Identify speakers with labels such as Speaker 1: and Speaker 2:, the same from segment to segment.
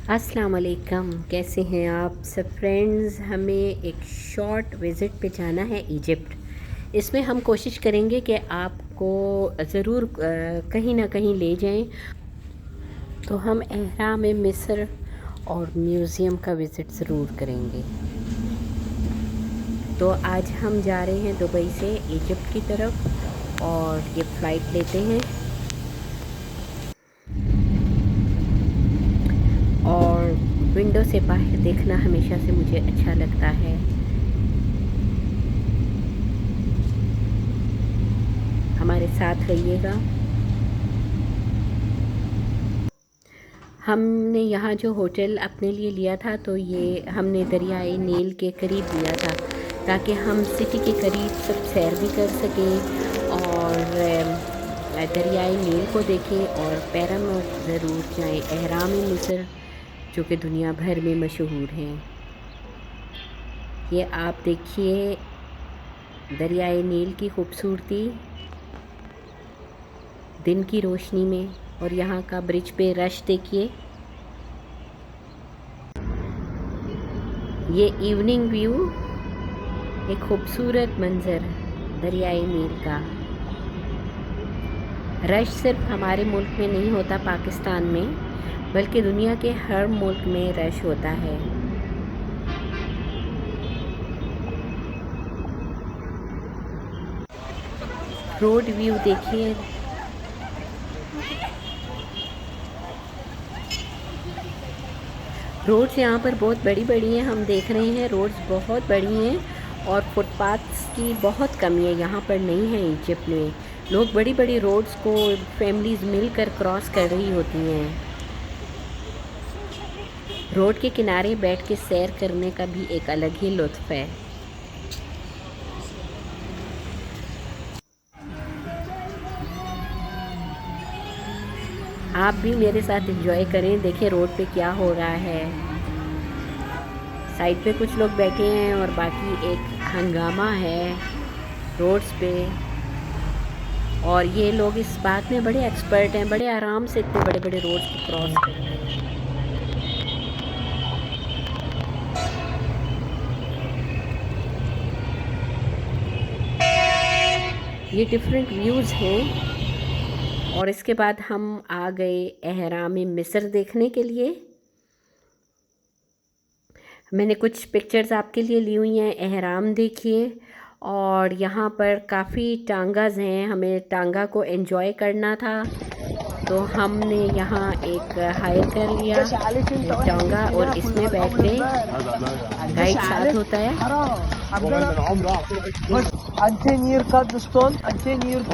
Speaker 1: अस्सलाम वालेकुम, कैसे हैं आप सब फ्रेंड्स। हमें एक शॉर्ट विज़िट पे जाना है इजिप्ट। इसमें हम कोशिश करेंगे कि आपको ज़रूर कहीं ना कहीं ले जाएं। तो हम एहराम मिस्र और म्यूज़ियम का विज़िट ज़रूर करेंगे। तो आज हम जा रहे हैं दुबई से इजिप्ट की तरफ और ये फ़्लाइट लेते हैं और विंडो से बाहर देखना हमेशा से मुझे अच्छा लगता है। हमारे साथ रहिएगा। हमने यहाँ जो होटल अपने लिए लिया था तो ये हमने दरियाए नील के करीब लिया था ताकि हम सिटी के करीब सब सैर भी कर सकें और दरियाए नील को देखें और पैरामाउंट ज़रूर जाएं, एहराम मिस्र जो कि दुनिया भर में मशहूर हैं। ये आप देखिए दरियाए नील की खूबसूरती दिन की रोशनी में, और यहाँ का ब्रिज पे रश देखिए। ये इवनिंग व्यू, एक खूबसूरत मंज़र दरियाए नील का। रश सिर्फ हमारे मुल्क में नहीं होता पाकिस्तान में, बल्कि दुनिया के हर मुल्क में रश होता है। रोड व्यू देखिए। रोड्स यहाँ पर बहुत बड़ी बड़ी हैं, हम देख रहे हैं रोड्स बहुत बड़ी हैं और फुटपाथ्स की बहुत कमी है यहाँ पर नहीं है। इजिप्ट में लोग बड़ी बड़ी रोड्स को फैमिलीज़ मिलकर क्रॉस कर रही होती हैं। रोड के किनारे बैठ के सैर करने का भी एक अलग ही लुत्फ़ है। आप भी मेरे साथ एंजॉय करें, देखें रोड पे क्या हो रहा है। साइड पे कुछ लोग बैठे हैं और बाकी एक हंगामा है रोड्स पे। और ये लोग इस बात में बड़े एक्सपर्ट हैं, बड़े आराम से इतने बड़े बड़े रोड्स को क्रॉस कर रहे हैं। ये डिफरेंट व्यूज़ हैं। और इसके बाद हम आ गए एहराम मिस्र देखने के लिए। मैंने कुछ पिक्चर्स आपके लिए ली हुई हैं। एहराम देखिए, और यहाँ पर काफ़ी टांगास हैं, हमें टांगा को एंजॉय करना था तो हमने यहाँ एक हायर कर लिया टांगा और इसमें बैठ गए। गाइड साथ होता है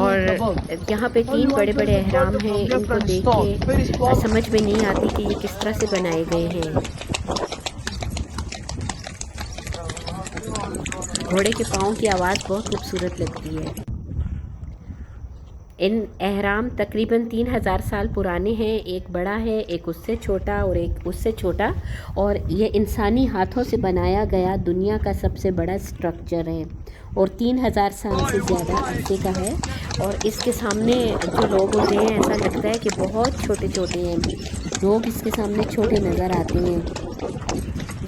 Speaker 1: और यहाँ पे 3 बड़े बड़े एहराम हैं। इनको देख के समझ में नहीं आती कि ये किस तरह से बनाए गए हैं। घोड़े के पाँव की आवाज़ बहुत खूबसूरत लगती है। इन एहराम तकरीबन 3000 साल पुराने हैं। एक बड़ा है, एक उससे छोटा और एक उससे छोटा, और ये इंसानी हाथों से बनाया गया दुनिया का सबसे बड़ा स्ट्रक्चर है और 3000 साल से ज़्यादा अरसे का है। और इसके सामने जो लोग होते हैं ऐसा लगता है कि बहुत छोटे छोटे हैं, लोग इसके सामने छोटे नज़र आते हैं।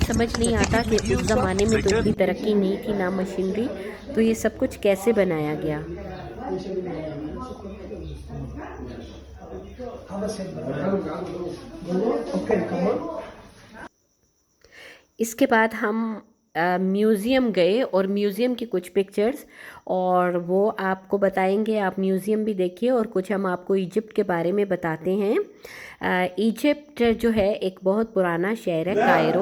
Speaker 1: समझ नहीं आता कि उस ज़माने में तो इतनी तरक्की नहीं थी, ना मशीनरी, तो ये सब कुछ कैसे बनाया गया। इसके बाद हम म्यूज़ियम गए और म्यूज़ियम की कुछ पिक्चर्स और वो आपको बताएंगे। आप म्यूज़ियम भी देखिए और कुछ हम आपको इजिप्ट के बारे में बताते हैं। इजिप्ट जो है एक बहुत पुराना शहर है कायरो,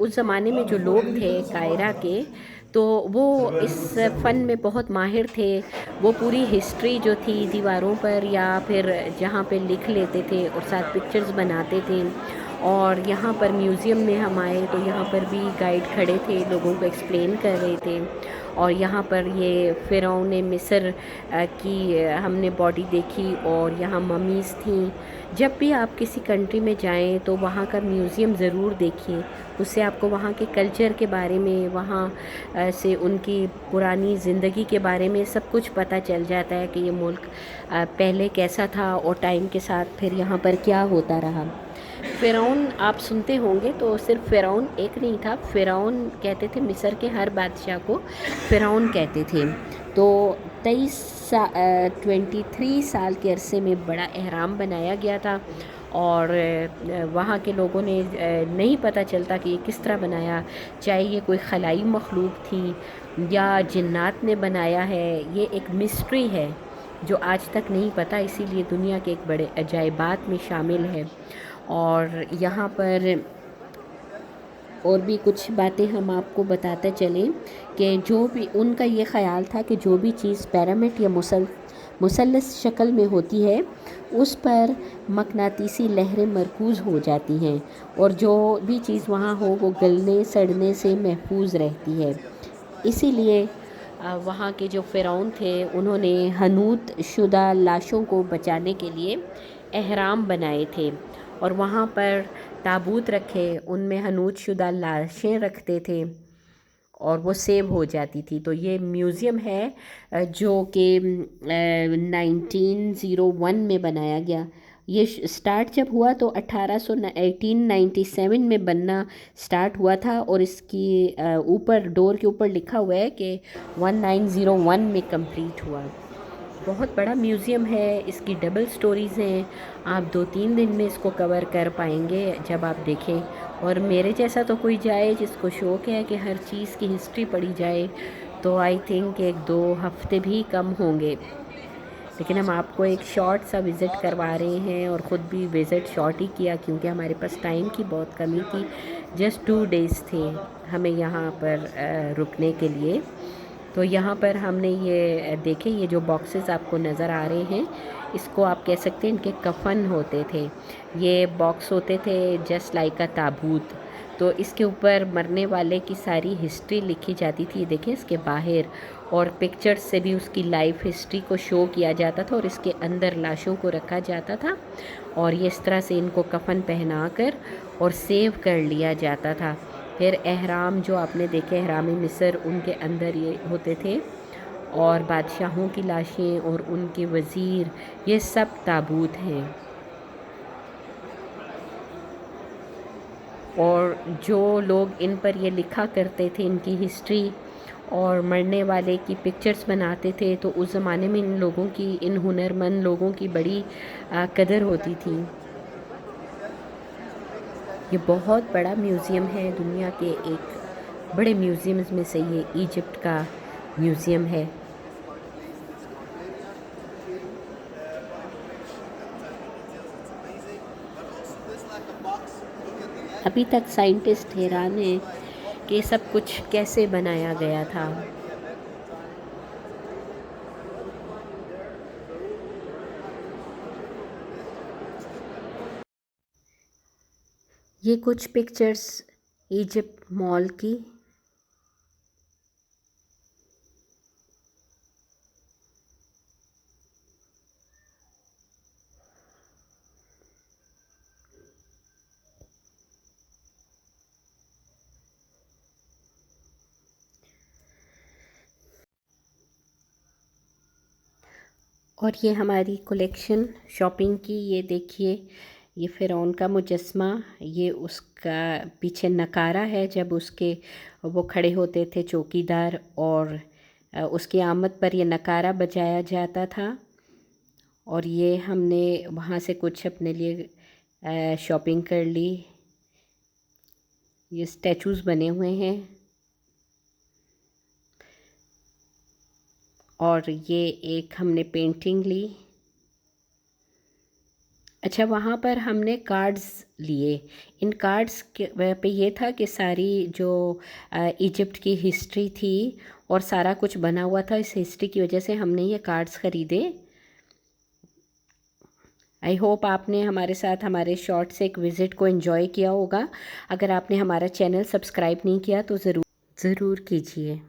Speaker 1: उस ज़माने में जो लोग थे कायरा के, तो वो इस फ़न में बहुत माहिर थे। वो पूरी हिस्ट्री जो थी दीवारों पर या फिर जहाँ पे लिख लेते थे और साथ पिक्चर्स बनाते थे। और यहाँ पर म्यूज़ियम में हम आए तो यहाँ पर भी गाइड खड़े थे, लोगों को एक्सप्लेन कर रहे थे। और यहाँ पर ये फ़िरौन मिस्र की हमने बॉडी देखी और यहाँ ममीज़ थी। जब भी आप किसी कंट्री में जाएं तो वहाँ का म्यूज़ियम ज़रूर देखिए, उससे आपको वहाँ के कल्चर के बारे में, वहाँ से उनकी पुरानी ज़िंदगी के बारे में सब कुछ पता चल जाता है कि ये मुल्क पहले कैसा था और टाइम के साथ फिर यहाँ पर क्या होता रहा। फ़िरौन आप सुनते होंगे तो सिर्फ फ़िरौन एक नहीं था, फ़िरौन कहते थे मिस्र के हर बादशाह को फ़िरौन कहते थे। तो 23 साल के अरसे में बड़ा एहराम बनाया गया था और वहाँ के लोगों ने नहीं पता चलता कि ये किस तरह बनाया, चाहे ये कोई खलाई मखलूक थी या जिन्नात ने बनाया है, ये एक मिस्ट्री है जो आज तक नहीं पता, इसीलिए दुनिया के एक बड़े अजायबात में शामिल है। और यहाँ पर और भी कुछ बातें हम आपको बताते चलें कि जो भी उनका ये ख़्याल था कि जो भी चीज़ पिरामिड या मुसल्लस शक्ल में होती है उस पर मकनातीसी लहरें मरकूज़ हो जाती हैं और जो भी चीज़ वहाँ हो वो गलने सड़ने से महफूज रहती है। इसीलिए वहाँ के जो फ़िरौन थे उन्होंने हनूत शुदा लाशों को बचाने के लिए एहराम बनाए थे और वहाँ पर ताबूत रखे, उनमें हनूत शुदा लाशें रखते थे और वो सेव हो जाती थी। तो ये म्यूज़ियम है जो कि 1901 में बनाया गया। ये स्टार्ट जब हुआ तो 1897 में बनना स्टार्ट हुआ था और इसकी ऊपर डोर के ऊपर लिखा हुआ है कि 1901 में कंप्लीट हुआ। बहुत बड़ा म्यूज़ियम है, इसकी डबल स्टोरीज़ हैं, आप 2-3 दिन में इसको कवर कर पाएंगे जब आप देखें। और मेरे जैसा तो कोई जाए जिसको शौक़ है कि हर चीज़ की हिस्ट्री पढ़ी जाए तो आई थिंक 1-2 हफ़्ते भी कम होंगे, लेकिन हम आपको एक शॉर्ट सा विज़िट करवा रहे हैं और ख़ुद भी विज़िट शॉर्ट ही किया क्योंकि हमारे पास टाइम की बहुत कमी थी। जस्ट 2 डेज़ थे हमें यहाँ पर रुकने के लिए। तो यहाँ पर हमने ये देखे, ये जो बॉक्सेस आपको नज़र आ रहे हैं इसको आप कह सकते हैं इनके कफ़न होते थे। ये बॉक्स होते थे जस्ट लाइक अ ताबूत, तो इसके ऊपर मरने वाले की सारी हिस्ट्री लिखी जाती थी। ये देखें इसके बाहर, और पिक्चर्स से भी उसकी लाइफ हिस्ट्री को शो किया जाता था और इसके अंदर लाशों को रखा जाता था और ये इस तरह से इनको कफ़न पहना कर और सेव कर लिया जाता था। फिर एहराम जो आपने देखे एहराम मिस्र, उनके अंदर ये होते थे और बादशाहों की लाशें और उनके वज़ीर, ये सब ताबूत हैं। और जो लोग इन पर ये लिखा करते थे इनकी हिस्ट्री और मरने वाले की पिक्चर्स बनाते थे तो उस ज़माने में इन लोगों की, इन हुनरमंद लोगों की बड़ी कदर होती थी। ये बहुत बड़ा म्यूज़ियम है, दुनिया के एक बड़े म्यूज़ियम्स में से ये इजिप्ट का म्यूज़ियम है। अभी तक साइंटिस्ट हैरान हैं कि सब कुछ कैसे बनाया गया था। ये कुछ पिक्चर्स इजिप्ट मॉल की। और ये हमारी कलेक्शन शॉपिंग की, ये देखिए ये फ़िरौन का मुजस्मा, ये उसका पीछे नकारा है जब उसके वो खड़े होते थे चौकीदार और उसकी आमद पर ये नकारा बजाया जाता था। और ये हमने वहाँ से कुछ अपने लिए शॉपिंग कर ली। ये स्टैचूज़ बने हुए हैं और ये एक हमने पेंटिंग ली। अच्छा, वहाँ पर हमने कार्ड्स लिए। इन कार्ड्स के पे ये था कि सारी जो इजिप्ट की हिस्ट्री थी और सारा कुछ बना हुआ था, इस हिस्ट्री की वजह से हमने ये कार्ड्स ख़रीदे। आई होप आपने हमारे साथ हमारे शॉर्ट से एक विज़िट को एंजॉय किया होगा। अगर आपने हमारा चैनल सब्सक्राइब नहीं किया तो ज़रूर कीजिए।